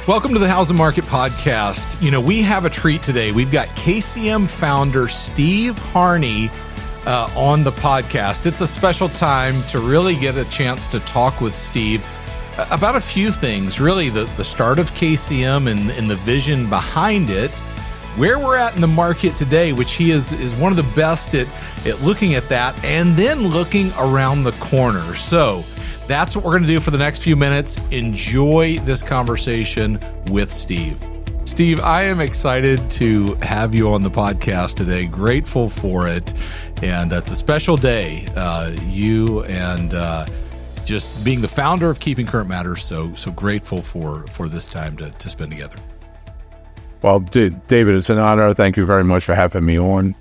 Welcome to the Housing Market Podcast. You know, we have a treat today. We've got KCM founder Steve Harney on the podcast. It's a special time to really get a chance to talk with Steve about a few things, really the start of KCM and the vision behind it, where we're at in the market today, which he is one of the best at looking at that, and then looking around the corner. So that's what we're going to do for the next few minutes. Enjoy this conversation with Steve. Steve, I am excited to have you on the podcast today. Grateful for it. And it's a special day. You and just being the founder of Keeping Current Matters. So grateful for this time to spend together. Well, David, it's an honor. Thank you very much for having me on.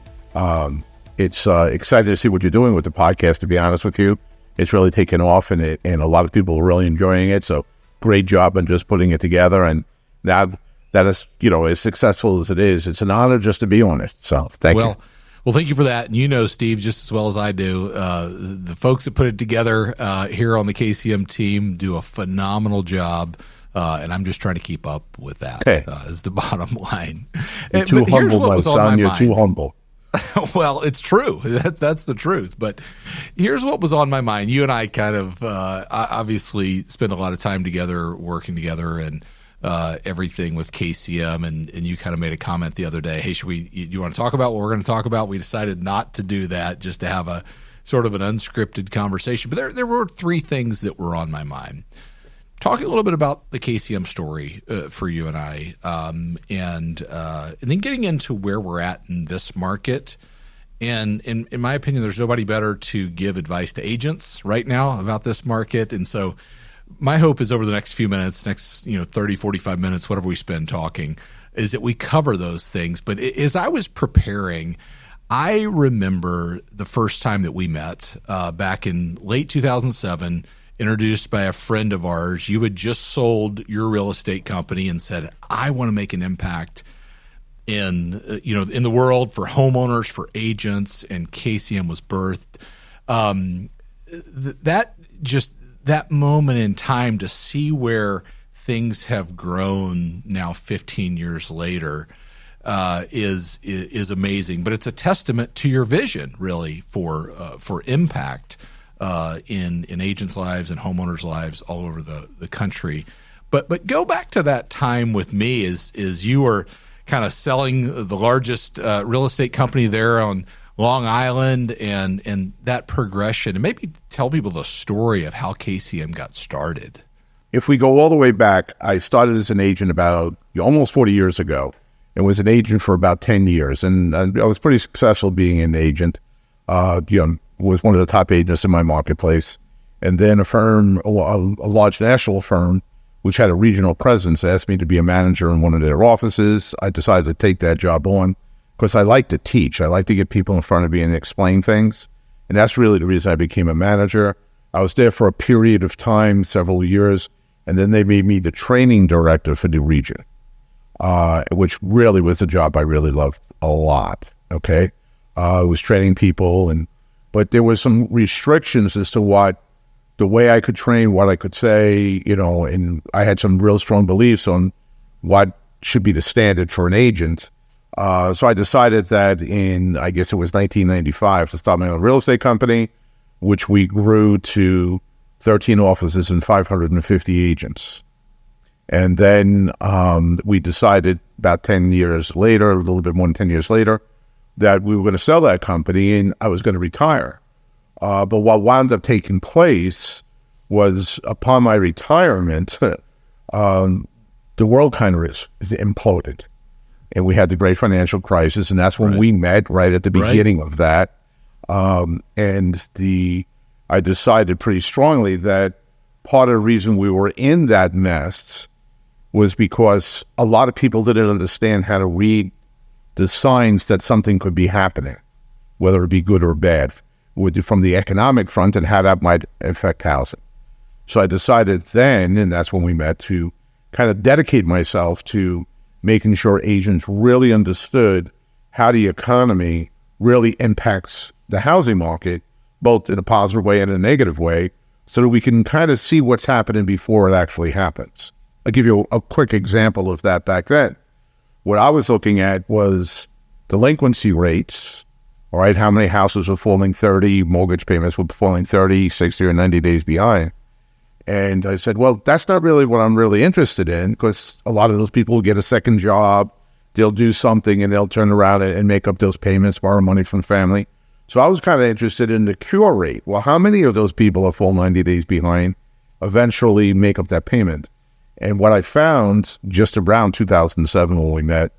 It's exciting to see what you're doing with the podcast, to be honest with you. It's really taken off, and a lot of people are really enjoying it. So great job on just putting it together. And now that is, as successful as it is, it's an honor just to be on it. So thank you. Well, thank you for that. And you know, Steve, just as well as I do, the folks that put it together here on the KCM team do a phenomenal job. And I'm just trying to keep up with that is the bottom line. You're too humble, my son. You're too humble. Well, it's true. That's the truth. But here's what was on my mind. You and I kind of obviously spend a lot of time together, working together, and everything with KCM. And you kind of made a comment the other day. Hey, you want to talk about what we're going to talk about? We decided not to do that, just to have a sort of an unscripted conversation. But there were three things that were on my mind. Talking a little bit about the KCM story for you and I, and then getting into where we're at in this market. And in my opinion, there's nobody better to give advice to agents right now about this market. And so my hope is over the next few minutes, 30, 45 minutes, whatever we spend talking, is that we cover those things. But as I was preparing, I remember the first time that we met back in late 2007, introduced by a friend of ours. You had just sold your real estate company and said, I want to make an impact in the world for homeowners, for agents, and KCM was birthed. That moment in time to see where things have grown now 15 years later is amazing. But it's a testament to your vision, really, for impact in agents' lives and homeowners' lives all over the country. But go back to that time with me as you were kind of selling the largest real estate company there on Long Island and that progression, and maybe tell people the story of how KCM got started. If we go all the way back, I started as an agent about almost 40 years ago and was an agent for about 10 years. And I was pretty successful being an agent. Was one of the top agents in my marketplace. And then a large national firm, which had a regional presence, asked me to be a manager in one of their offices. I decided to take that job on because I like to teach. I like to get people in front of me and explain things. And that's really the reason I became a manager. I was there for a period of time, several years, and then they made me the training director for the region, which really was a job I really loved a lot, okay? I was training people, but there were some restrictions as to the way I could train, what I could say, and I had some real strong beliefs on what should be the standard for an agent. So I decided that I guess it was 1995, to start my own real estate company, which we grew to 13 offices and 550 agents. And then we decided about 10 years later, a little bit more than 10 years later, that we were going to sell that company and I was going to retire. But what wound up taking place was upon my retirement, the world kind of imploded. And we had the great financial crisis, and that's when we met right at the beginning of that. I decided pretty strongly that part of the reason we were in that mess was because a lot of people didn't understand how to read the signs that something could be happening, whether it be good or bad, from the economic front and how that might affect housing. So I decided then, and that's when we met, to kind of dedicate myself to making sure agents really understood how the economy really impacts the housing market, both in a positive way and a negative way, so that we can kind of see what's happening before it actually happens. I'll give you a quick example of that back then. What I was looking at was delinquency rates, all right, how many houses were falling 30, mortgage payments were falling 30, 60, or 90 days behind. And I said, well, that's not really what I'm really interested in, because a lot of those people will get a second job, they'll do something, and they'll turn around and make up those payments, borrow money from family. So I was kind of interested in the cure rate. Well, how many of those people are full 90 days behind eventually make up that payment? And what I found just around 2007 when we met,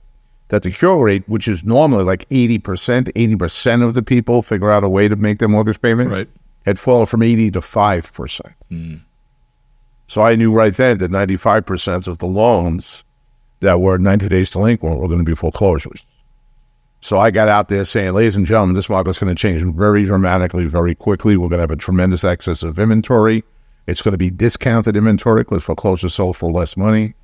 that the cure rate, which is normally like 80% of the people figure out a way to make their mortgage payment, right, had fallen from 80 to 5%. So I knew right then that 95% of the loans that were 90 days delinquent were going to be foreclosures. So I got out there saying, ladies and gentlemen, this market's going to change very dramatically, very quickly. We're going to have a tremendous excess of inventory. It's going to be discounted inventory because foreclosures sold for less money.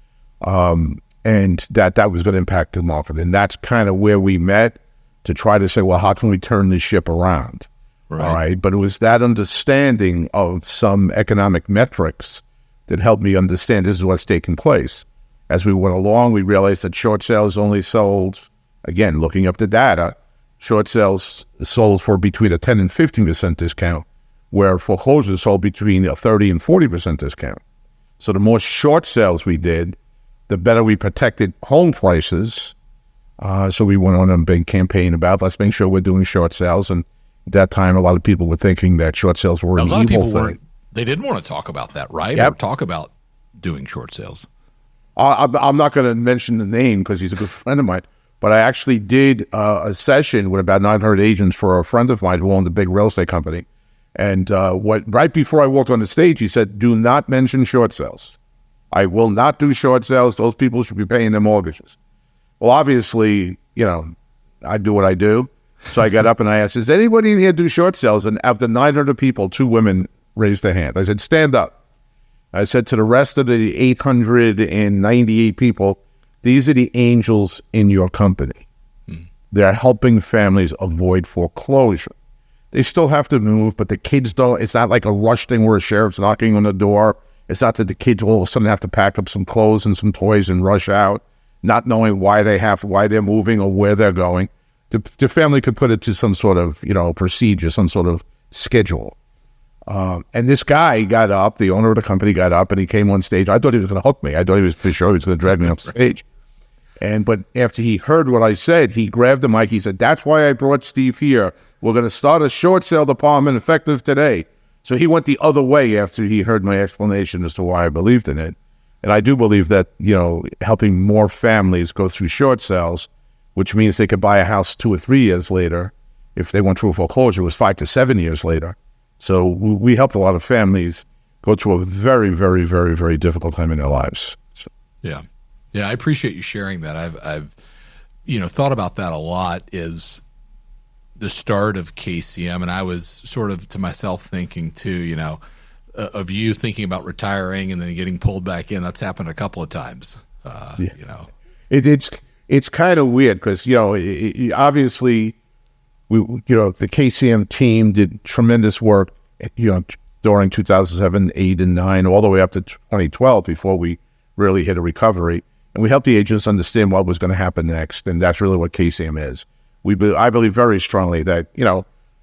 And that was going to impact the market. And that's kind of where we met to try to say, well, how can we turn this ship around? Right. All right. But it was that understanding of some economic metrics that helped me understand this is what's taking place. As we went along, we realized that short sales only sold, again, looking up the data, short sales sold for between a 10 and 15% discount, where foreclosures sold between a 30 and 40% discount. So the more short sales we did, the better we protected home prices. So we went on a big campaign about, let's make sure we're doing short sales. And at that time, a lot of people were thinking that short sales were an evil thing. They didn't want to talk about that, right? Yep. Or talk about doing short sales. I'm not going to mention the name because he's a good friend of mine, but I actually did a session with about 900 agents for a friend of mine who owned a big real estate company. And right before I walked on the stage, he said, do not mention short sales. I will not do short sales. Those people should be paying their mortgages. Well, obviously, I do what I do. So I got up and I asked, does anybody in here do short sales? And of the 900 people, 2 women raised their hand. I said, stand up. I said to the rest of the 898 people, these are the angels in your company. They're helping families avoid foreclosure. They still have to move, but the kids don't. It's not like a rush thing where a sheriff's knocking on the door. It's not that the kids all of a sudden have to pack up some clothes and some toys and rush out, not knowing why they're moving or where they're going. The family could put it to some sort of, procedure, some sort of schedule. And this guy got up, the owner of the company got up, and he came on stage. I thought he was going to hook me. I thought he was for sure he was going to drag me off stage. But after he heard what I said, he grabbed the mic. He said, that's why I brought Steve here. We're going to start a short sale department effective today. So he went the other way after he heard my explanation as to why I believed in it. And I do believe that, helping more families go through short sales, which means they could buy a house 2 or 3 years later. If they went through a foreclosure, it was 5 to 7 years later. So we helped a lot of families go through a very, very, very, very difficult time in their lives. So. Yeah. I appreciate you sharing that. I've thought about that a lot. Is the start of KCM, and I was sort of to myself thinking too, of you thinking about retiring and then getting pulled back in. That's happened a couple of times. It's kind of weird because obviously the KCM team did tremendous work during 2007, 8, and 9, all the way up to 2012 before we really hit a recovery. And we helped the agents understand what was going to happen next, and that's really what KCM is. I believe very strongly that,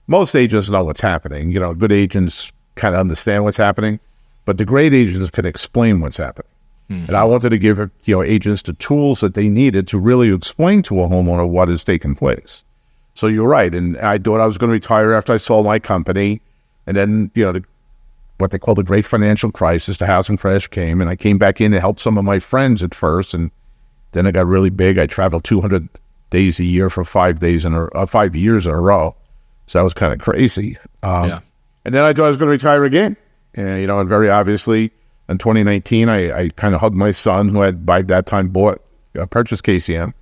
most agents know what's happening. Good agents kind of understand what's happening, but the great agents can explain what's happening. Mm-hmm. And I wanted to give, agents the tools that they needed to really explain to a homeowner what is taking place. So you're right. And I thought I was going to retire after I sold my company. And then, what they call the great financial crisis, the housing crash came, and I came back in to help some of my friends at first. And then it got really big. I traveled 200 days a year for 5 years in a row. So that was kind of crazy. And then I thought I was going to retire again. And, and very obviously in 2019, I kind of hugged my son who had by that time purchased KCM,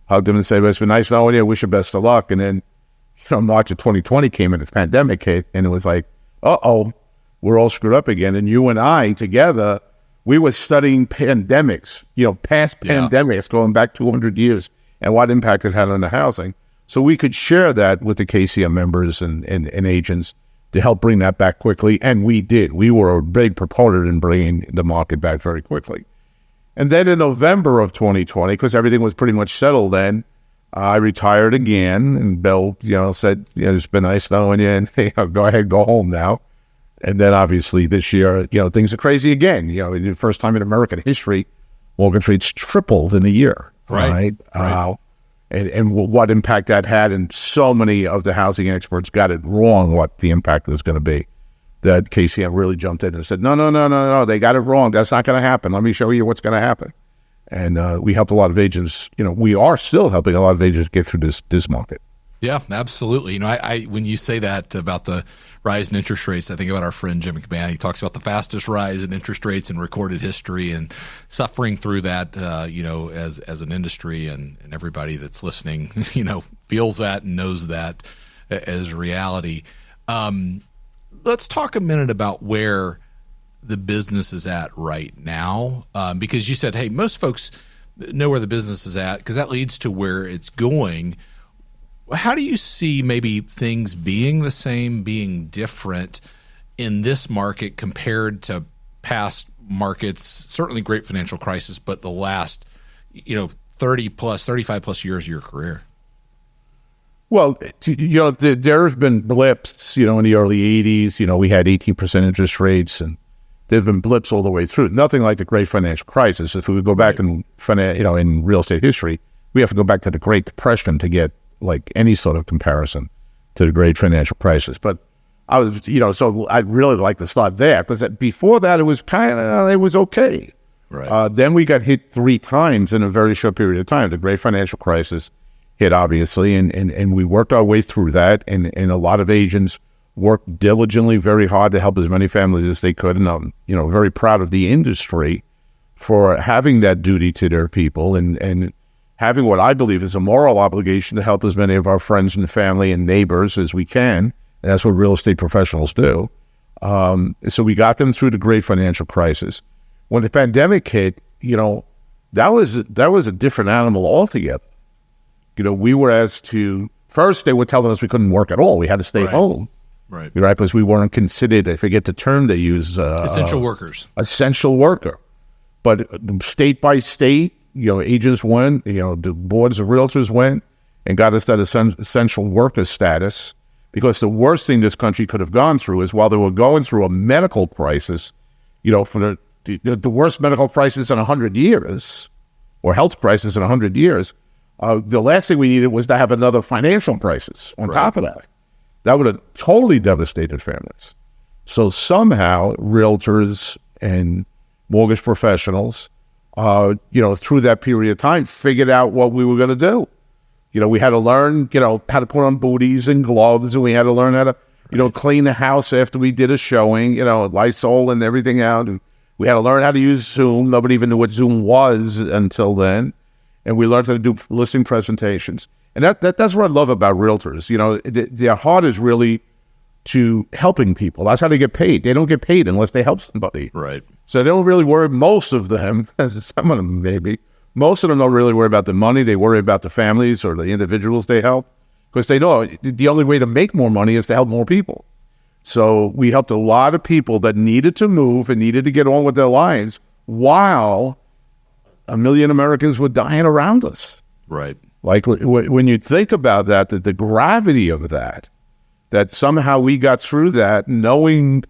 hugged him and said, well, it's been nice knowing you. I wish you best of luck. And then, March of 2020 came and the pandemic hit, and it was like, uh-oh, we're all screwed up again. And you and I together, we were studying pandemics, past pandemics going back 200 years and what impact it had on the housing. So we could share that with the KCM members and agents to help bring that back quickly. And we did. We were a big proponent in bringing the market back very quickly. And then in November of 2020, because everything was pretty much settled then, I retired again. And Bill, said, it's been nice knowing you, and go ahead, go home now. And then obviously this year, things are crazy again. The first time in American history, mortgage rates tripled in a year. Right. And what impact that had, and so many of the housing experts got it wrong what the impact was going to be. That KCM really jumped in and said, no, they got it wrong. That's not going to happen. Let me show you what's going to happen. And we helped a lot of agents. We are still helping a lot of agents get through this market. Yeah, absolutely. I when you say that about the rise in interest rates, I think about our friend Jim McMahon. He talks about the fastest rise in interest rates in recorded history, and suffering through that, as an industry, and everybody that's listening, feels that and knows that as reality. Let's talk a minute about where the business is at right now, because you said, hey, most folks know where the business is at because that leads to where it's going. How do you see maybe things being the same, being different in this market compared to past markets, certainly great financial crisis, but the last, 35 plus years of your career? Well, there have been blips, in the early 80s. We had 18% interest rates, and there have been blips all the way through. Nothing like the great financial crisis. If we would go back in real estate history, we have to go back to the Great Depression to get like any sort of comparison to the great financial crisis. But I was, so I'd really like to start there, because before that it was it was okay. Right. Then we got hit 3 times in a very short period of time. The great financial crisis hit, obviously, and we worked our way through that, and a lot of agents worked diligently, very hard to help as many families as they could. And I'm, very proud of the industry for having that duty to their people, and having what I believe is a moral obligation to help as many of our friends and family and neighbors as we can. And that's what real estate professionals do. So we got them through the great financial crisis. When the pandemic hit, that was a different animal altogether. We were asked to, first they were telling us we couldn't work at all. We had to stay home. Right. Because we weren't considered, I forget the term they use. Essential workers. Essential worker. But state by state, agents went, the boards of realtors went and got us that essential worker status, because the worst thing this country could have gone through is, while they were going through a medical crisis, for the worst medical crisis in 100 years, or health crisis in 100 years, the last thing we needed was to have another financial crisis on top of that. That would have totally devastated families. So somehow realtors and mortgage professionals, through that period of time, figured out what we were going to do. We had to learn, how to put on booties and gloves, and we had to learn how to, clean the house after we did a showing, Lysol and everything out. And we had to learn how to use Zoom. Nobody even knew what Zoom was until then. And we learned how to do listing presentations. And that's what I love about realtors. Their heart is really to helping people. That's how they get paid. They don't get paid unless they help somebody. Right. So they don't really worry, most of them, some of them maybe, most of them don't really worry about the money. They worry about the families or the individuals they help, because they know the only way to make more money is to help more people. So we helped a lot of people that needed to move and needed to get on with their lives while 1 million Americans were dying around us. Right. Like when you think about that the gravity of that somehow we got through that, knowing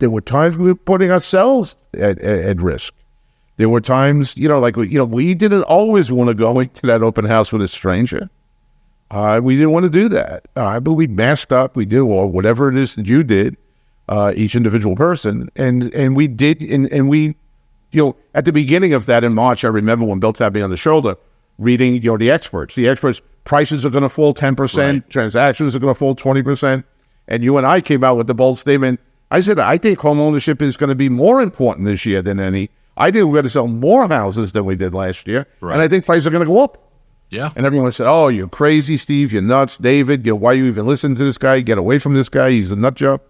there were times we were putting ourselves at risk. There were times, we didn't always want to go into that open house with a stranger. We didn't want to do that. But we masked up, we did, or whatever it is that you did, each individual person. And we did, and we, at the beginning of that in March, I remember when Bill tapped me on the shoulder, reading, the experts. The experts, prices are going to fall 10%, right. Transactions are going to fall 20%. And you and I came out with the bold statement. I said, I think home ownership is going to be more important this year than any. I think we're going to sell more houses than we did last year. Right. And I think prices are going to go up. Yeah. And everyone said, oh, you're crazy, Steve. You're nuts. David, why you even listen to this guy? Get away from this guy. He's a nut job.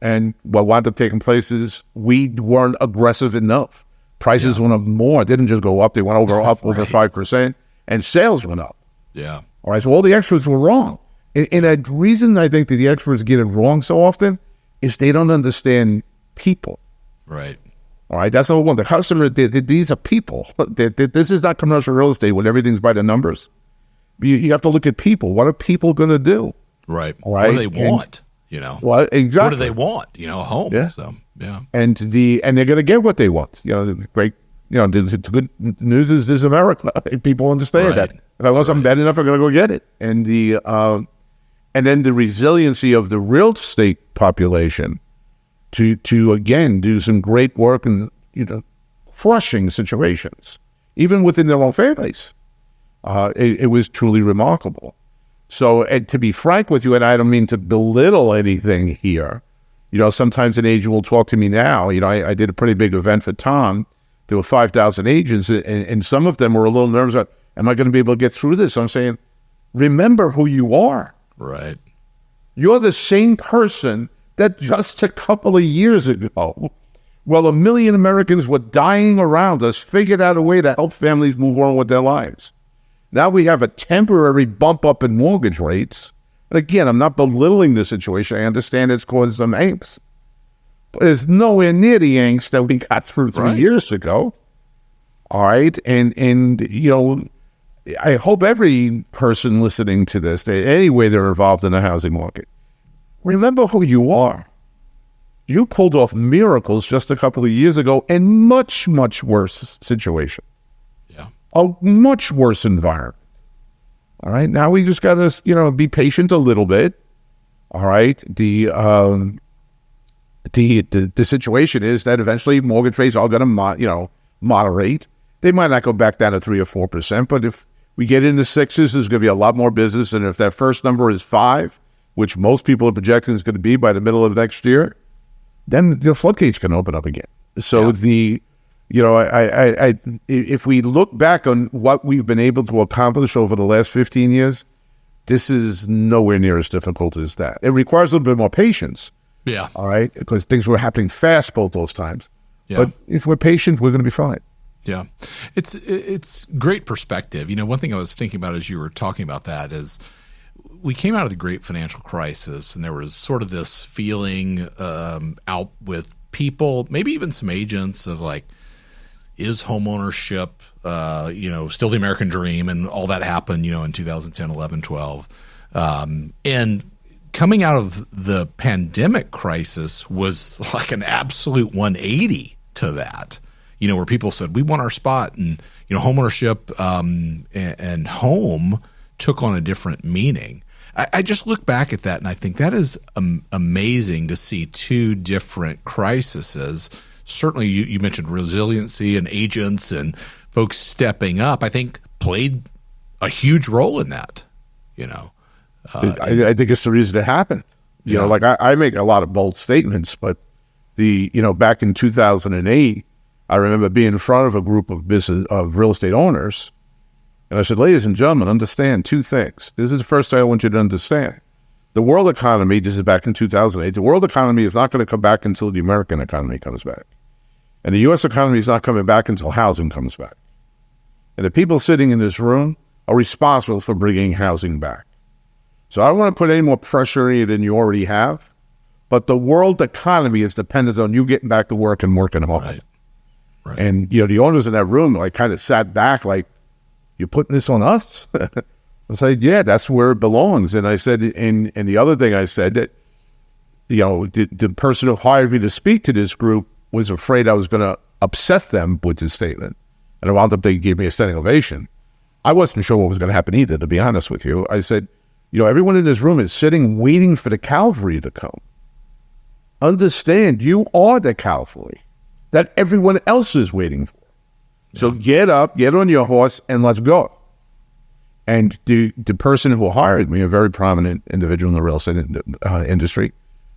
And what wound up taking place is we weren't aggressive enough. Prices went up more. It didn't just go up. They went over 5%. And sales went up. Yeah. All right. So all the experts were wrong. And the reason I think that the experts get it wrong so often is they don't understand people. Right. All right, that's number one. The customer, these are people. This is not commercial real estate when everything's by the numbers. You have to look at people. What are people going to do? Right. All right. What do they want? You know. Well, exactly. What do they want? You know, a home. Yeah. So yeah. And they're going to get what they want. You know, the great. You know, the good news is this is America. People understand that. If I want something bad enough, I'm going to go get it. And then the resiliency of the real estate population to again do some great work in, you know, crushing situations, even within their own families. It was truly remarkable. So, and to be frank with you, and I don't mean to belittle anything here, you know, sometimes an agent will talk to me now. You know, I did a pretty big event for Tom. There were 5,000 agents, and some of them were a little nervous about, am I going to be able to get through this? I'm saying, remember who you are. Right. You're the same person that just a couple of years ago, while 1 million Americans were dying around us, figured out a way to help families move on with their lives. Now we have a temporary bump up in mortgage rates. And again, I'm not belittling the situation. I understand it's caused some angst. But it's nowhere near the angst that we got through 3 years ago. All right. And you know, I hope every person listening to this, any way they're involved in the housing market, remember who you are. You pulled off miracles just a couple of years ago in much, much worse situation. Yeah. A much worse environment. All right. Now we just got to, you know, be patient a little bit. All right. The situation is that eventually mortgage rates are going to, moderate. They might not go back down to 3 or 4%, but if we get into sixes, there's going to be a lot more business. And if that first number is 5, which most people are projecting is going to be by the middle of next year, then the floodgates can open up again. So if we look back on what we've been able to accomplish over the last 15 years, this is nowhere near as difficult as that. It requires a little bit more patience. Yeah. All right. Because things were happening fast both those times. Yeah. But if we're patient, we're going to be fine. Yeah. It's great perspective. You know, one thing I was thinking about as you were talking about that is we came out of the great financial crisis and there was sort of this feeling out with people, maybe even some agents of like, is homeownership, still the American dream? And all that happened, in 2010, 11, 12. And coming out of the pandemic crisis was like an absolute 180 to that, where people said, we want our spot. And, homeownership and home took on a different meaning. I just look back at that and I think that is amazing to see two different crises. Certainly you mentioned resiliency and agents and folks stepping up, I think played a huge role in that, I think it's the reason it happened. Like I make a lot of bold statements, but back in 2008, I remember being in front of a group of real estate owners, and I said, ladies and gentlemen, understand two things. This is the first thing I want you to understand. The world economy, this is back in 2008, the world economy is not going to come back until the American economy comes back. And the U.S. economy is not coming back until housing comes back. And the people sitting in this room are responsible for bringing housing back. So I don't want to put any more pressure on you than you already have, but the world economy is dependent on you getting back to work and working hard. Right. And, the owners in that room kind of sat back like, you're putting this on us? I said, yeah, that's where it belongs. And I said, and the other thing I said that, the person who hired me to speak to this group was afraid I was going to upset them with this statement. And I wound up, they gave me a standing ovation. I wasn't sure what was going to happen either, to be honest with you. I said, everyone in this room is sitting waiting for the cavalry to come. Understand, you are the cavalry that everyone else is waiting for. So get up, get on your horse, and let's go. And the person who hired me, a very prominent individual in the real estate industry,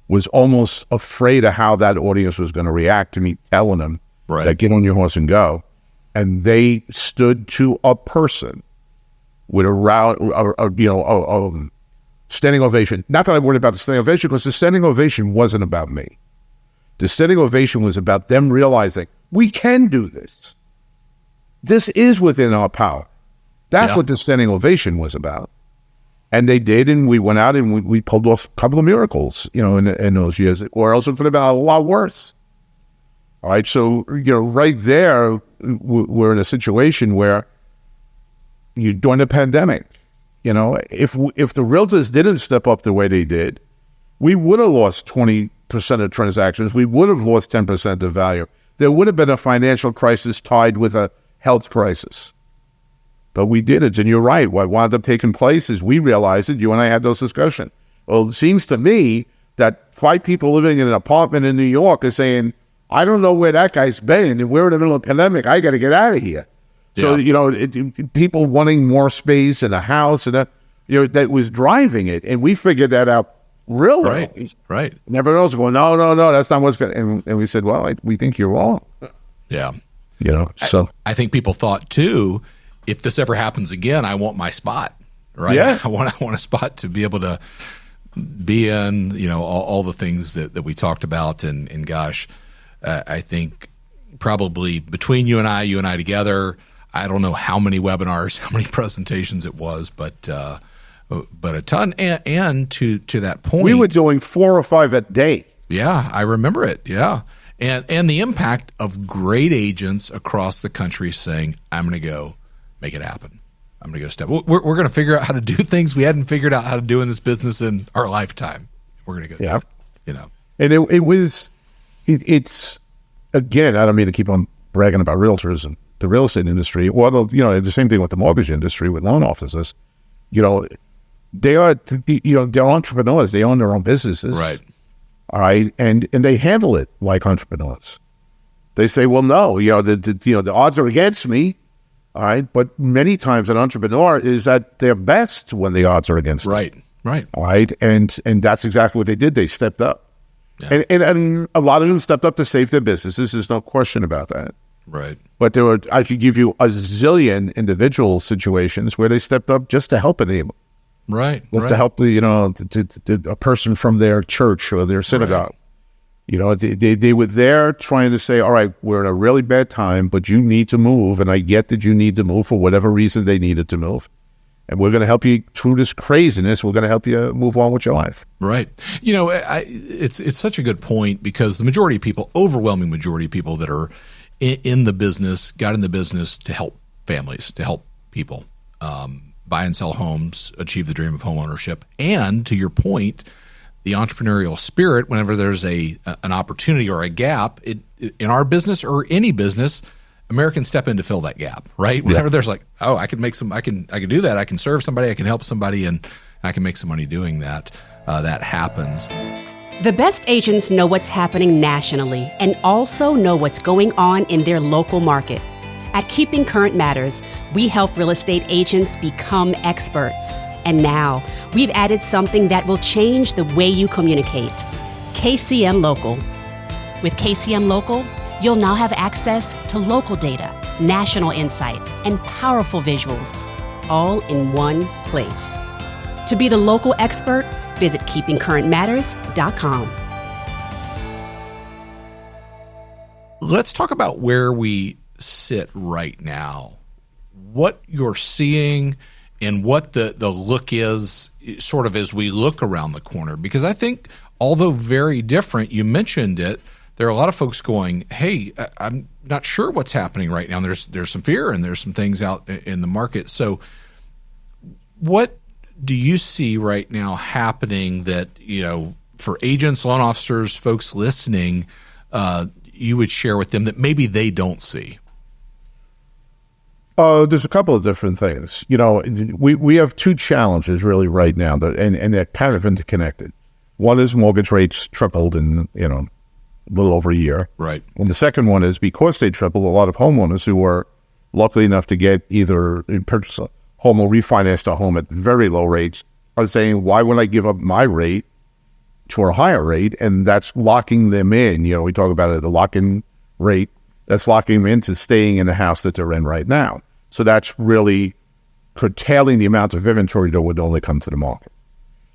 was almost afraid of how that audience was going to react to me telling them that get on your horse and go. And they stood to a person with a standing ovation. Not that I worried about the standing ovation, because the standing ovation wasn't about me. The standing ovation was about them realizing we can do this. This is within our power. That's what the standing ovation was about. And they did, and we went out and we pulled off a couple of miracles, in those years, or else it would have been a lot worse. All right. So, right there, we're in a situation where during the pandemic, if the realtors didn't step up the way they did, we would have lost 20% of transactions. We would have lost 10% of value. There would have been a financial crisis tied with a health crisis. But we didn't. And you're right. What wound up taking place is we realized it. You and I had those discussions. Well, it seems to me that 5 people living in an apartment in New York are saying, I don't know where that guy's been, and we're in the middle of a pandemic. I got to get out of here. So, people wanting more space in a house, and that was driving it. And we figured that out real early. Right. Never else going, no, that's not what's going to. And we said, well, we think you're wrong. Yeah. So. I think people thought, too, if this ever happens again, I want my spot, right? Yeah. I want a spot to be able to be in, all the things that we talked about. And gosh, I think probably between you and I together, I don't know how many webinars, how many presentations it was, but a ton. And to that point, we were doing 4 or 5 a day. Yeah, I remember it. Yeah. And the impact of great agents across the country saying, I'm going to go make it happen. I'm going to go step. We're going to figure out how to do things we hadn't figured out how to do in this business in our lifetime. We're going to go. Yeah. And it's again, I don't mean to keep on bragging about realtors and the real estate industry. Well, the same thing with the mortgage industry with loan officers. They are, they're entrepreneurs. They own their own businesses. Right. All right. And they handle it like entrepreneurs. They say, well, no, the odds are against me. All right. But many times an entrepreneur is at their best when the odds are against them. Right. All right. And that's exactly what they did. They stepped up. Yeah. And a lot of them stepped up to save their businesses. There's no question about that. Right. But I could give you a zillion individual situations where they stepped up just to help a neighbor. Right. Just to help a person from their church or their synagogue. Right. They were there trying to say, all right, we're in a really bad time, but you need to move. And I get that you need to move for whatever reason they needed to move. And we're going to help you through this craziness. We're going to help you move on with your life. Right. It's such a good point because the majority of people, overwhelming majority of people that are in the business, got in the business to help families, to help people buy and sell homes, achieve the dream of home ownership. And to your point, the entrepreneurial spirit, whenever there's an opportunity or a gap in our business or any business, Americans step in to fill that gap, right? Whenever there's like, oh, I can do that. I can serve somebody. I can help somebody, and I can make some money doing that. That happens. The best agents know what's happening nationally and also know what's going on in their local market. At Keeping Current Matters, we help real estate agents become experts. And now, we've added something that will change the way you communicate. KCM Local. With KCM Local, you'll now have access to local data, national insights, and powerful visuals, all in one place. To be the local expert, visit keepingcurrentmatters.com. Let's talk about where we sit right now, what you're seeing and what the look is sort of as we look around the corner. Because I think, although very different, you mentioned it, there are a lot of folks going, hey, I'm not sure what's happening right now. And there's some fear and there's some things out in the market. So what do you see right now happening that, for agents, loan officers, folks listening, you would share with them that maybe they don't see? There's a couple of different things. We have 2 challenges really right now, and they're kind of interconnected. One is mortgage rates tripled in, a little over a year. Right. And the second one is because they tripled, a lot of homeowners who were lucky enough to get either purchase a home or refinance a home at very low rates are saying, why would I give up my rate to a higher rate? And that's locking them in. We talk about it, the lock-in rate. That's locking them into staying in the house that they're in right now. So that's really curtailing the amount of inventory that would only come to the market.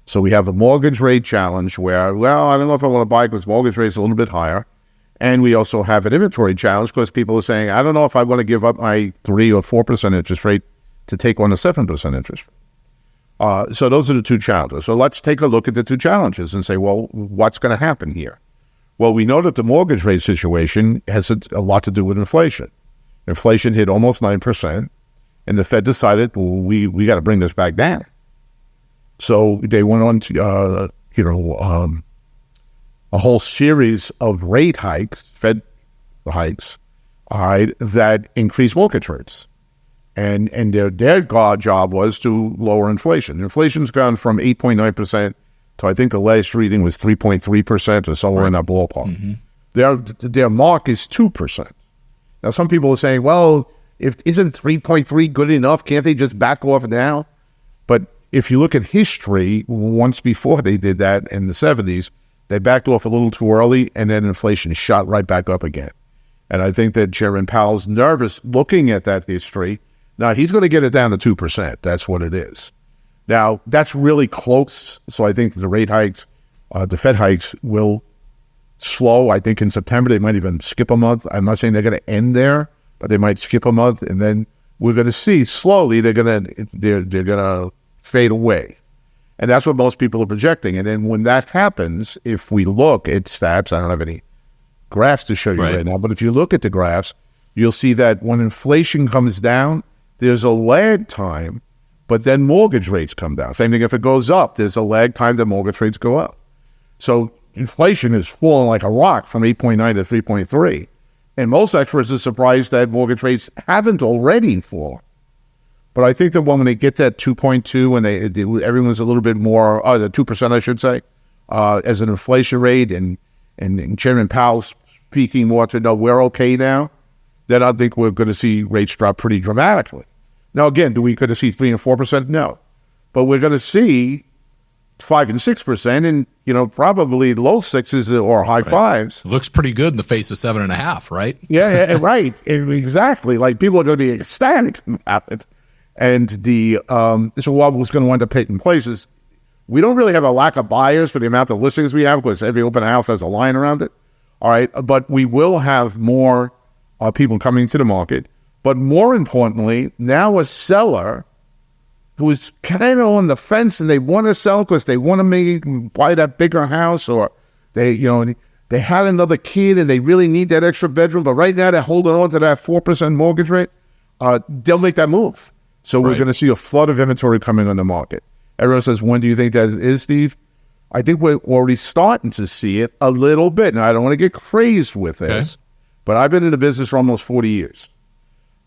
So we have a mortgage rate challenge where, well, I don't know if I want to buy because mortgage rate's a little bit higher. And we also have an inventory challenge because people are saying, I don't know if I want to give up my 3 or 4% interest rate to take on a 7% interest rate. So those are the 2 challenges. So let's take a look at the 2 challenges and say, well, what's going to happen here? Well, we know that the mortgage rate situation has a lot to do with inflation. Inflation hit almost 9%, and the Fed decided, well, we got to bring this back down. So they went on to, a whole series of rate hikes, Fed hikes, all right, that increased mortgage rates. And their job was to lower inflation. Inflation's gone from 8.9% to, I think the last reading was 3.3% or somewhere in that ballpark. Mm-hmm. Their mark is 2%. Now, some people are saying, well, isn't 3.3 good enough? Can't they just back off now? But if you look at history, once before they did that in the 70s, they backed off a little too early, and then inflation shot right back up again. And I think that Chairman Powell's nervous looking at that history. Now, he's going to get it down to 2%. That's what it is. Now, that's really close. So I think the rate hikes, the Fed hikes will slow. I think in September, they might even skip a month. I'm not saying they're going to end there, but they might skip a month. And then we're going to see slowly they're going to fade away. And that's what most people are projecting. And then when that happens, if we look at stats, I don't have any graphs to show you right now, but if you look at the graphs, you'll see that when inflation comes down, there's a lag time, but then mortgage rates come down. Same thing if it goes up, there's a lag time that mortgage rates go up. So inflation is falling like a rock from 8.9 to 3.3. And most experts are surprised that mortgage rates haven't already fallen. But I think that when they get that 2.2 and everyone's a little bit more, the 2% I should say, as an inflation rate, and Chairman Powell's speaking more to know we're okay now, then I think we're going to see rates drop pretty dramatically. Now, again, do we going to see 3 and 4%? No. But we're going to see 5 and 6% and, probably low 6s or high 5s. It looks pretty good in the face of 7.5, right? Yeah, right. Exactly. Like, people are going to be ecstatic about it. And so what was going to wind up taking place is we don't really have a lack of buyers for the amount of listings we have because every open house has a line around it. All right. But we will have more people coming to the market. But more importantly, now a seller who is kind of on the fence and they want to sell because they want to maybe buy that bigger house, or they had another kid and they really need that extra bedroom, but right now they're holding on to that 4% mortgage rate, they'll make that move. So we're going to see a flood of inventory coming on the market. Everyone says, when do you think that is, Steve? I think we're already starting to see it a little bit. Now, I don't want to get crazed with this, but I've been in the business for almost 40 years.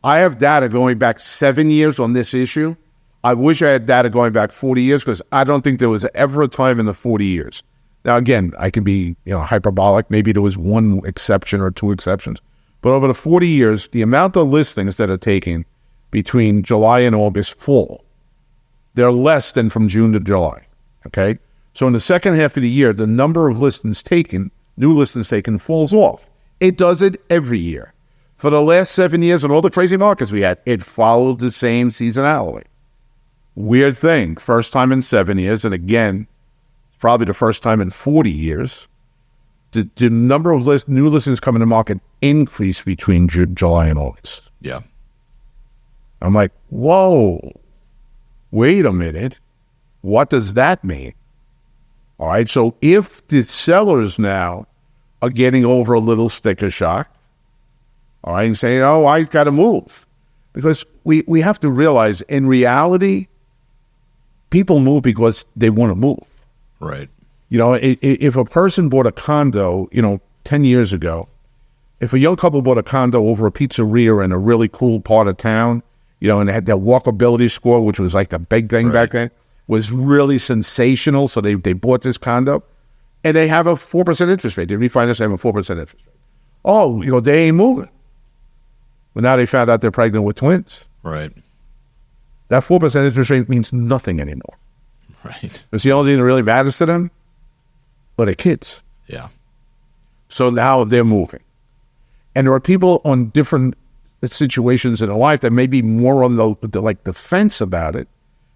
I have data going back 7 years on this issue. I wish I had data going back 40 years because I don't think there was ever a time in the 40 years. Now, again, I can be hyperbolic. Maybe there was one exception or two exceptions. But over the 40 years, the amount of listings that are taken between July and August fall, they're less than from June to July, okay? So in the second half of the year, the number of listings taken, new listings taken, falls off. It does it every year. For the last 7 years and all the crazy markets we had, it followed the same seasonality. Weird thing, first time in 7 years, and again, probably the first time in 40 years, the number of new listings coming to market increased between July and August. Yeah. I'm like, whoa, wait a minute. What does that mean? All right, so if the sellers now are getting over a little sticker shock, all right, and saying, oh, I got to move. Because we have to realize, in reality, people move because they want to move. Right. If a person bought a condo, 10 years ago, if a young couple bought a condo over a pizzeria in a really cool part of town, and it had that walkability score, which was like the big thing back then, was really sensational. So they bought this condo, and they have a 4% interest rate. They refinance, they have a 4% interest rate. Oh, they ain't moving. But now they found out they're pregnant with twins. Right. That 4% interest rate means nothing anymore. Right. It's the only thing that really matters to them, but their kids. Yeah. So now they're moving. And there are people on different situations in their life that may be more on the fence about it.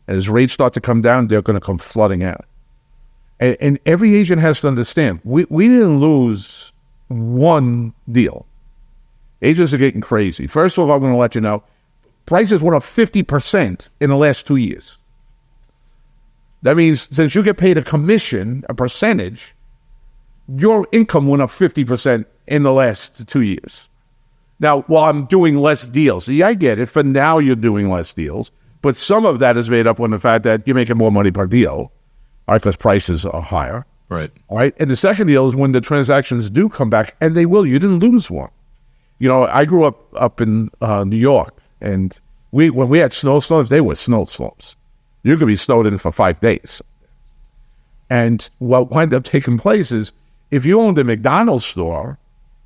And as rates start to come down, they're going to come flooding out. And every agent has to understand, we didn't lose one deal. Agents are getting crazy. First of all, I'm going to let you know, prices went up 50% in the last 2 years. That means since you get paid a commission, a percentage, your income went up 50% in the last 2 years. Now, while I'm doing less deals, see, I get it. For now, you're doing less deals, but some of that is made up with the fact that you're making more money per deal, all right, because prices are higher. Right. All right. And the second deal is when the transactions do come back, and they will. You didn't lose one. You know, I grew up in New York, and when we had snowstorms, they were snowstorms. You could be snowed in for 5 days. And what wound up taking place is if you owned a McDonald's store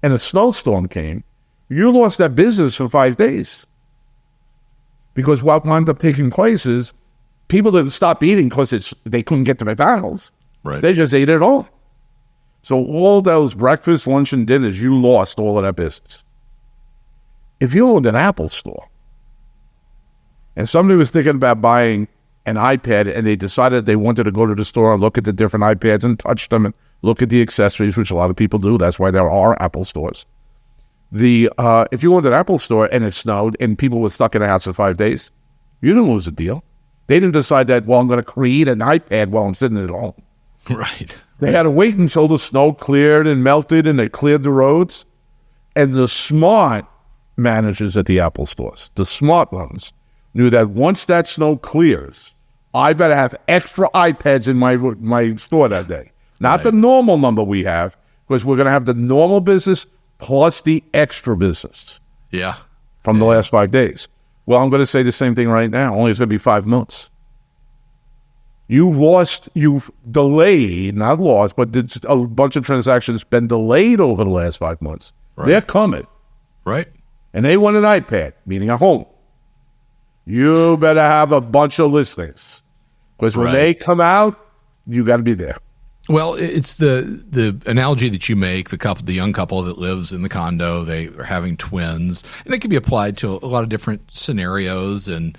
and a snowstorm came, you lost that business for 5 days. Because what wound up taking place is people didn't stop eating because they couldn't get to McDonald's. Right. They just ate it all. So all those breakfast, lunch, and dinners, you lost all of that business. If you owned an Apple store and somebody was thinking about buying an iPad and they decided they wanted to go to the store and look at the different iPads and touch them and look at the accessories, which a lot of people do. That's why there are Apple stores. If you owned an Apple store and it snowed and people were stuck in the house for 5 days, you didn't lose a deal. They didn't decide that, well, I'm going to create an iPad while I'm sitting at home. Right. They had to wait until the snow cleared and melted and they cleared the roads. And the smart managers at the Apple stores, the smart ones, knew that once that snow clears, I better have extra iPads in my store that day. Not the normal number we have, because we're going to have the normal business plus the extra business. Yeah. From the last 5 days. Well, I'm going to say the same thing right now. Only it's going to be 5 months. You've delayed, not lost, but a bunch of transactions been delayed over the last 5 months. Right. They're coming. Right. And they want an iPad, meaning a home. You better have a bunch of listings. Because when they come out, you got to be there. Well, it's the analogy that you make, the young couple that lives in the condo, they are having twins, and it can be applied to a lot of different scenarios and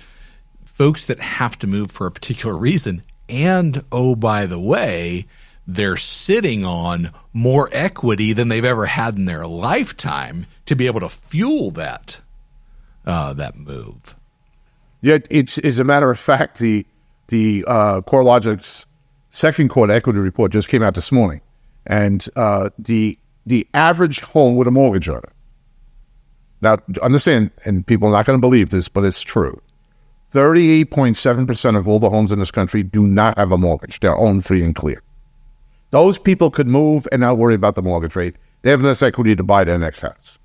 folks that have to move for a particular reason. And, oh, by the way, they're sitting on more equity than they've ever had in their lifetime to be able to fuel that move. Yeah, as a matter of fact, the CoreLogic's second quarter equity report just came out this morning, and the average home with a mortgage on it. Now, understand, and people are not going to believe this, but it's true. 38.7% of all the homes in this country do not have a mortgage. They're owned free and clear. Those people could move and not worry about the mortgage rate. They have enough equity to buy their next house.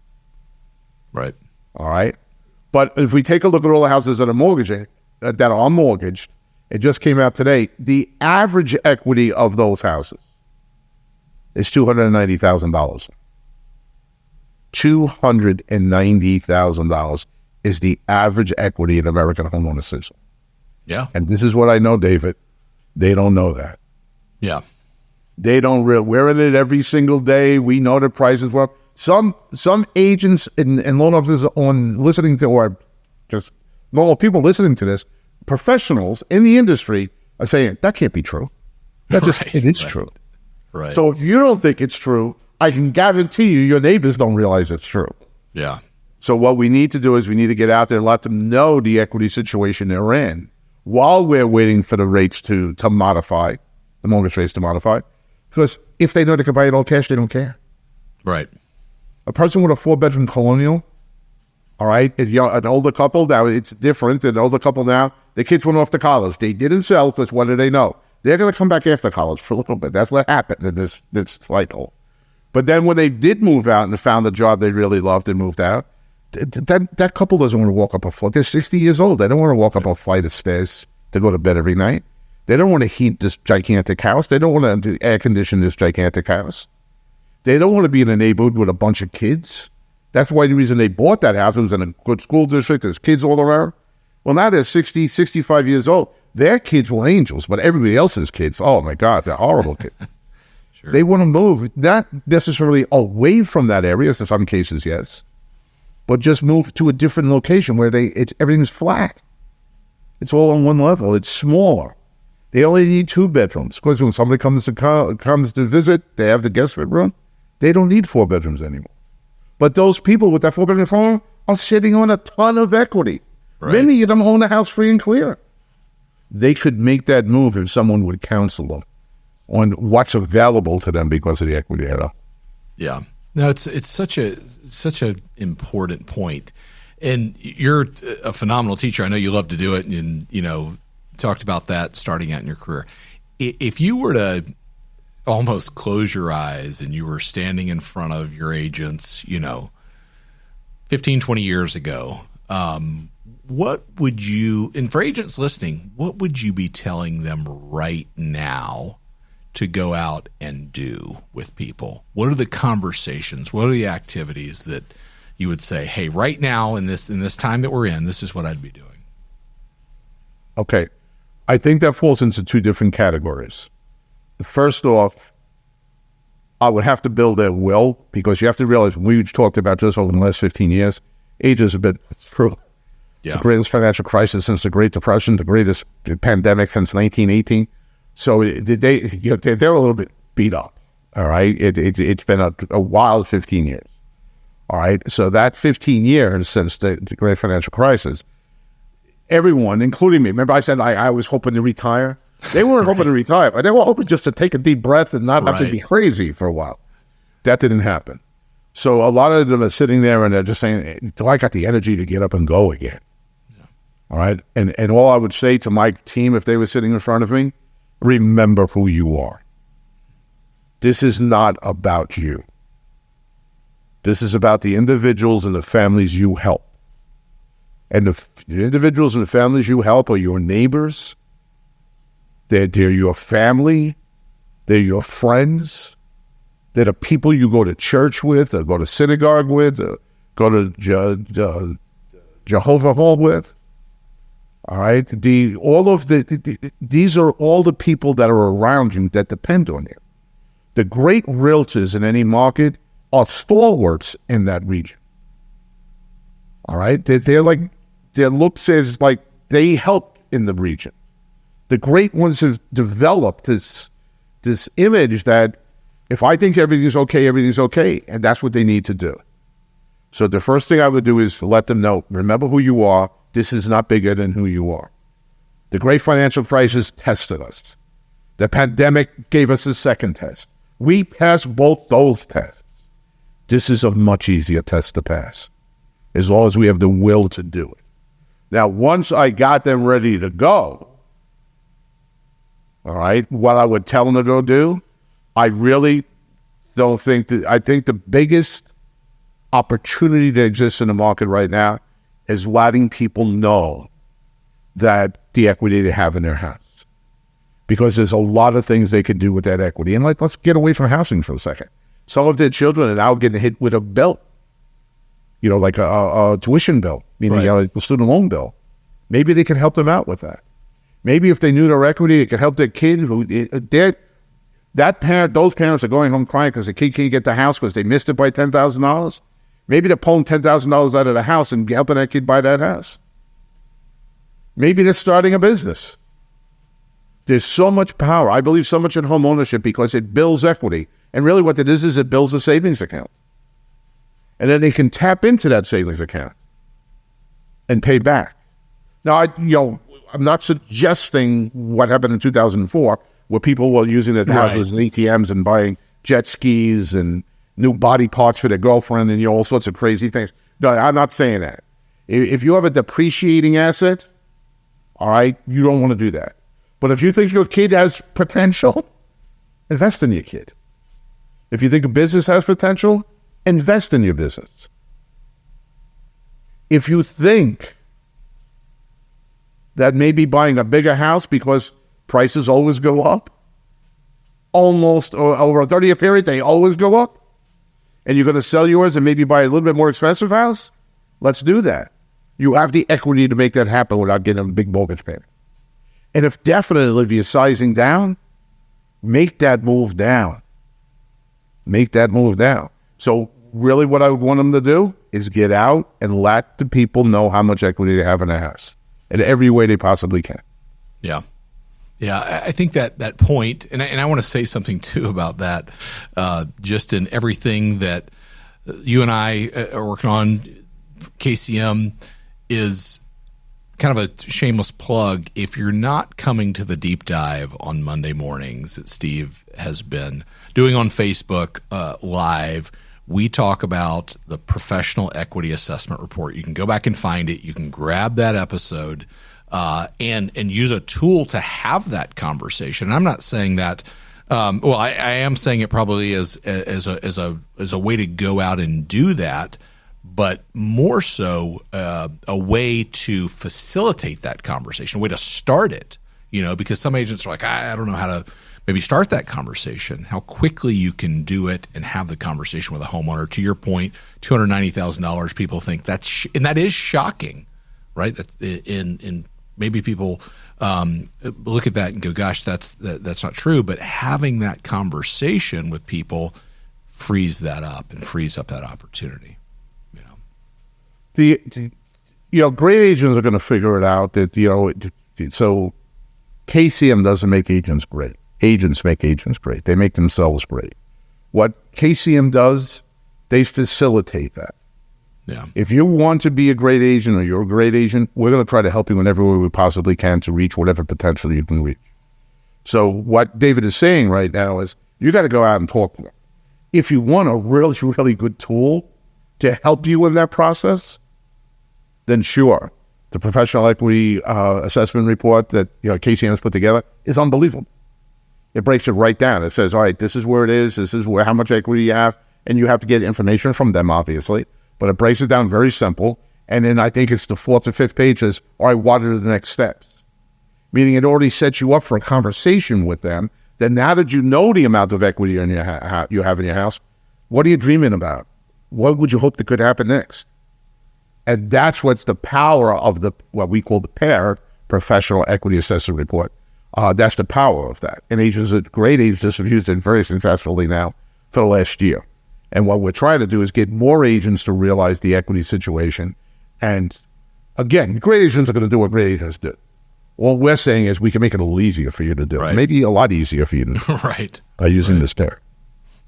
Right. All right. But if we take a look at all the houses that are mortgaged, it just came out today, the average equity of those houses is $290,000. $290,000 is the average equity in American homeowner system. Yeah. And this is what I know, David. They don't know that. Yeah. They don't we're in it every single day. We know the prices were up. Some agents and loan officers listening to, or just normal people listening to this, professionals in the industry are saying, that can't be true. It is true. Right. So if you don't think it's true, I can guarantee you your neighbors don't realize it's true. Yeah. So what we need to do is we need to get out there and let them know the equity situation they're in while we're waiting for the rates to modify, the mortgage rates to modify. Because if they know they can buy it all cash, they don't care. Right. A person with a 4-bedroom colonial, all right, an older couple, now it's different. An older couple now, the kids went off to college. They didn't sell because what do they know? They're going to come back after college for a little bit. That's what happened in this cycle. But then when they did move out and found a job they really loved and moved out, that couple doesn't want to walk up a flight. They're 60 years old. They don't want to walk up a flight of stairs to go to bed every night. They don't want to heat this gigantic house. They don't want to air condition this gigantic house. They don't want to be in a neighborhood with a bunch of kids. That's why the reason they bought that house. It was in a good school district. There's kids all around. Well, now they're 60, 65 years old. Their kids were angels, but everybody else's kids, oh my God, they're horrible kids. Sure. They want to move, not necessarily away from that area, in some cases, yes, but just move to a different location where everything's flat. It's all on one level. It's smaller. They only need 2 bedrooms. Because when somebody comes to visit, they have the guest bedroom. They don't need 4 bedrooms anymore. But those people with that 4-bedroom home are sitting on a ton of equity. Right. Many of them own a house free and clear. They could make that move if someone would counsel them. on what's available to them because of the equity. Yeah. No, it's such a important point. And you're a phenomenal teacher. I know you love to do it, and talked about that starting out in your career. If you were to almost close your eyes and you were standing in front of your agents, 15, 20 years ago, what would you, and for agents listening, what would you be telling them right now to go out and do with people? What are the conversations? What are the activities that you would say, hey, right now in this time that we're in, this is what I'd be doing? Okay. I think that falls into two different categories. First off, I would have to build their will, because you have to realize, we talked about this over the last 15 years, agents have been through the greatest financial crisis since the Great Depression, the greatest pandemic since 1918. So they're a little bit beat up, all right? It's been a wild 15 years. All right, so that 15 years since the great financial crisis, everyone, including me, remember I said I was hoping to retire? They weren't hoping to retire, but they were hoping just to take a deep breath and not have to be crazy for a while. That didn't happen. So a lot of them are sitting there and they're just saying, do I got the energy to get up and go again? Yeah. All right, and all I would say to my team if they were sitting in front of me, remember who you are. This is not about you. This is about the individuals and the families you help. And the individuals and the families you help are your neighbors. They're your family. They're your friends. They're the people you go to church with, or go to synagogue with, or go to Jehovah Hall with. All right? These are all the people that are around you that depend on you. The great realtors in any market are stalwarts in that region. All right? They're like, their look says like they help in the region. The great ones have developed this image that if I think everything's okay, and that's what they need to do. So the first thing I would do is let them know, remember who you are. This is not bigger than who you are. The great financial crisis tested us. The pandemic gave us a second test. We passed both those tests. This is a much easier test to pass, as long as we have the will to do it. Now, once I got them ready to go, all right, what I would tell them to go do, I really don't think that, I think the biggest opportunity that exists in the market right now is letting people know that the equity they have in their house. Because there's a lot of things they could do with that equity. And let's get away from housing for a second. Some of their children are now getting hit with a bill, like a tuition bill, meaning a student loan bill. Maybe they can help them out with that. Maybe if they knew their equity, it could help their kid those parents are going home crying because the kid can't get the house because they missed it by $10,000. Maybe they're pulling $10,000 out of the house and helping that kid buy that house. Maybe they're starting a business. There's so much power. I believe so much in home ownership because it builds equity. And really what it is it builds a savings account. And then they can tap into that savings account and pay back. Now, I'm not suggesting what happened in 2004, where people were using their houses as ATMs and buying jet skis and new body parts for their girlfriend and all sorts of crazy things. No, I'm not saying that. If you have a depreciating asset, all right, you don't want to do that. But if you think your kid has potential, invest in your kid. If you think a business has potential, invest in your business. If you think that maybe buying a bigger house because prices always go up, almost over a 30-year period, they always go up, and you're going to sell yours and maybe buy a little bit more expensive house, let's do that. You have the equity to make that happen without getting a big mortgage payment. And if you're sizing down, make that move down. Make that move down. So really what I would want them to do is get out and let the people know how much equity they have in their house in every way they possibly can. Yeah. Yeah, I think that point, and I want to say something too about that, just in everything that you and I are working on, KCM, is kind of a shameless plug. If you're not coming to the deep dive on Monday mornings that Steve has been doing on Facebook Live, we talk about the professional equity assessment report. You can go back and find it. You can grab that episode and use a tool to have that conversation. And I'm not saying that. I am saying it probably as a way to go out and do that, but more so a way to facilitate that conversation, a way to start it. Because some agents are like, I don't know how to maybe start that conversation. How quickly you can do it and have the conversation with a homeowner. To your point, $290,000. People think and that is shocking, right? That in maybe people look at that and go, "Gosh, that's not true." But having that conversation with people frees that up and frees up that opportunity. Great agents are going to figure it out that so KCM doesn't make agents great. Agents make agents great. They make themselves great. What KCM does, they facilitate that. Yeah. If you want to be a great agent or you're a great agent, we're going to try to help you in every way we possibly can to reach whatever potential you can reach. So what David is saying right now is you got to go out and talk to them. If you want a really, really good tool to help you in that process, then sure, the professional equity assessment report that KCM has put together is unbelievable. It breaks it right down. It says, all right, this is where it is. This is how much equity you have. And you have to get information from them, obviously. But it breaks it down very simple. And then I think it's the 4th or 5th page says, all right, what are the next steps? Meaning it already sets you up for a conversation with them. Then now that you know the amount of equity in you have in your house, what are you dreaming about? What would you hope that could happen next? And that's what's the power of what we call the paired professional equity assessment report. That's the power of that. And great agents have used it very successfully now for the last year. And what we're trying to do is get more agents to realize the equity situation. And again, great agents are going to do what great agents do. All we're saying is we can make it a little easier for you to do. Right. Maybe a lot easier for you to do. Right. By using this pair.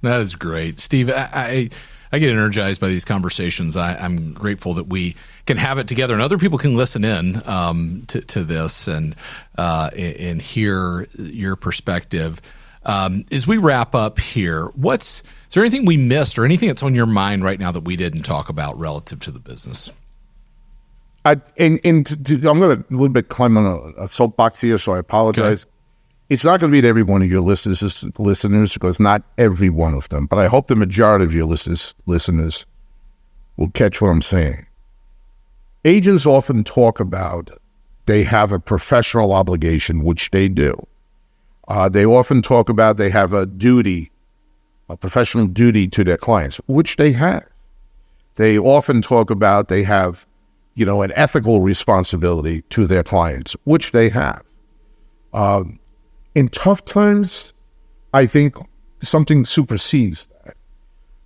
That is great. Steve, I get energized by these conversations. I'm grateful that we can have it together and other people can listen in to this and hear your perspective. As we wrap up here, is there anything we missed or anything that's on your mind right now that we didn't talk about relative to the business? I'm going to a little bit climb on a soapbox here, so I apologize. Okay. It's not going to be to every one of your listeners because not every one of them, but I hope the majority of your listeners will catch what I'm saying. Agents often talk about they have a professional obligation, which they do. They often talk about they have a professional duty to their clients, which they have. They often talk about they have, an ethical responsibility to their clients, which they have. In tough times, I think something supersedes that.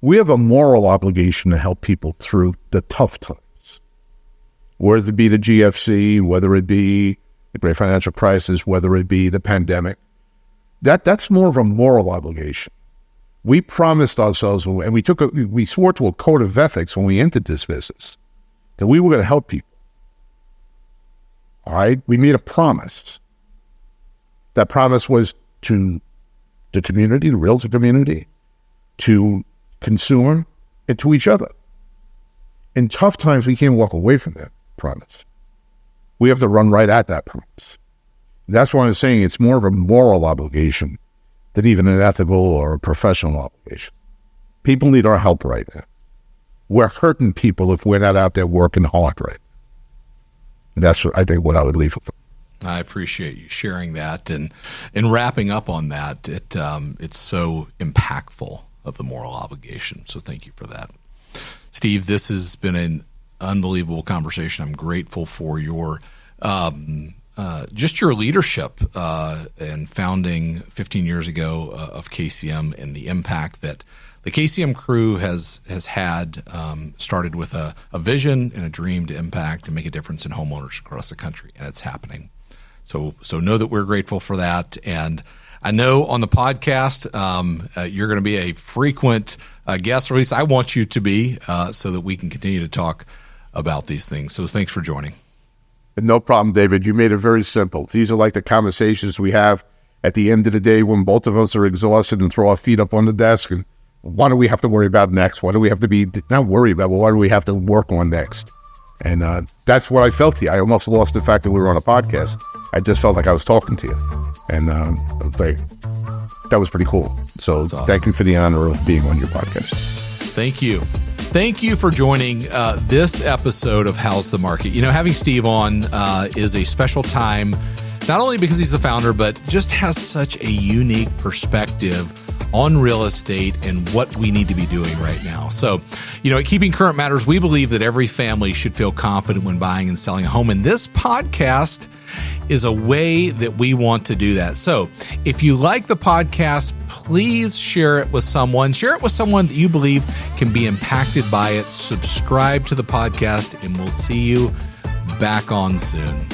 We have a moral obligation to help people through the tough times, whether it be the GFC, whether it be the great financial crisis, whether it be the pandemic. That's more of a moral obligation. We promised ourselves, and we swore to a code of ethics when we entered this business, that we were going to help people. All right? We made a promise. That promise was to the community, the realtor community, to consumer, and to each other. In tough times, we can't walk away from that promise. We have to run right at that promise. That's why I'm saying it's more of a moral obligation than even an ethical or a professional obligation. People need our help right now. We're hurting people if we're not out there working hard right now. And that's, I think, what I would leave with them. I appreciate you sharing that and wrapping up on that. It's so impactful of the moral obligation. So thank you for that. Steve, this has been an unbelievable conversation. I'm grateful for your just your leadership and founding 15 years ago of KCM and the impact that the KCM crew has had, started with a vision and a dream to impact and make a difference in homeowners across the country, and it's happening. So know that we're grateful for that. And I know on the podcast, you're going to be a frequent guest, or at least I want you to be, so that we can continue to talk about these things. So thanks for joining. No problem, David. You made it very simple. These are like the conversations we have at the end of the day when both of us are exhausted and throw our feet up on the desk. And what do we have to worry about next? What do we have to be, not worry about, but what do we have to work on next? And that's what I felt here. I almost lost the fact that we were on a podcast. I just felt like I was talking to you. And that was pretty cool. So awesome. Thank you for the honor of being on your podcast. Thank you. Thank you for joining this episode of How's the Market. You know, having Steve on is a special time, not only because he's the founder, but just has such a unique perspective on real estate and what we need to be doing right now. So, you know, at Keeping Current Matters, we believe that every family should feel confident when buying and selling a home. And this podcast is a way that we want to do that. So if you like the podcast, please share it with someone. Share it with someone that you believe can be impacted by it. Subscribe to the podcast, and we'll see you back on soon.